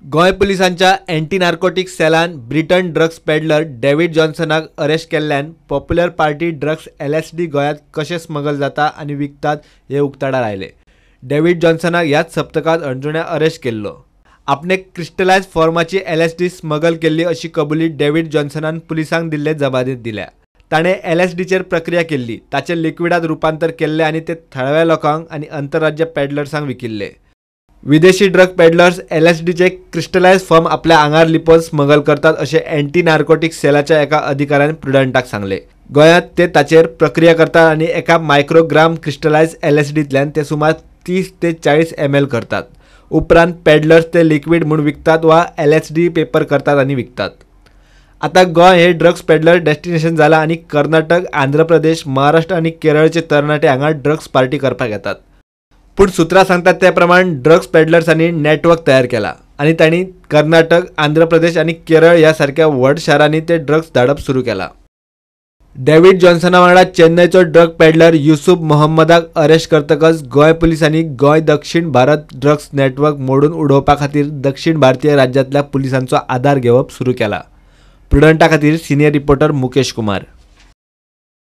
गोंय पुलिसांच्या anti narcotics सेलान Britain drugs peddler David जॉन्सनाक अरेस्ट केल्ल्यान पॉप्युलर पार्टी ड्रग्स LSD गोंयांत कशें स्मगल जाता आनी विकतात हे उक्ताडार आयले। डेव्हिड जॉन्सनाक ह्याच सप्तकांत अणजुण्या अरेस्ट केल्लो। आपणे क्रिस्टलायज फॉर्माची LSD स्मगल केल्ली अशी कबुली डेव्हिड जॉन्सनान पुलिसांक दिल्ले जबानीत दिल्या। ताणें LSDचेर प्रक्रिया केल्ली, ताचे लिक्विडांत रुपांतर केल्ले आनी ते थळाव्या लोकांक आनी आंतरराज्य पेडलर्सांक विकिल्ले। विदेशी ड्रग पेडलर्स LSDचे क्रिस्टलायज फॉर्म आपल्या आंगार लिपोवन स्मगल करतात अशें एंटी नार्कोटिक्स सेलाच्या एका अधिकाऱ्यान प्रुडंटाक सांगले। गोंयांत ते ताचेर प्रक्रिया करतात आनी एका मायक्रोग्राम क्रिस्टलायज LSDंतल्यान ते सुमार 30 ते 40 ml करतात। उपरांत पेडलर्स ते लिक्विड म्हूण विकतात वा LSD पेपर करतात आनी विकतात। आता गोंय हे ड्रग्स पेडलर डेस्टिनेशन जाला आनी कर्नाटक, आंध्र प्रदेश, महाराष्ट्र आनी केरळचे तरणाटे हांगा ड्रग्स पार्टी करपाक येतात। पूण सुत्रां सांगतात ते प्रमाण ड्रग्स पेडलर्सांनी नेटवर्क तयार केला आनी तांणी कर्नाटक, आंध्र प्रदेश आनी केरळ ह्या सारक्या व्हड शारांनी ते ड्रग्स धाडप सुरू केला। डेव्हिड जॉन्सना वांगडा चेन्नईचो ड्रग पेडलर युसूफ मोहम्मदाक अरेस्ट करतकच गोंय पुलिसांनी गोंय दक्षिण भारत ड्रग्स नेटवर्क मोडून उडोवपा खातीर दक्षिण भारतीय राज्यांतल्या पुलिसांचो आदार घेवप सुरू केला। प्रुडंटा खातीर सिनियर रिपोर्टर मुकेश कुमार।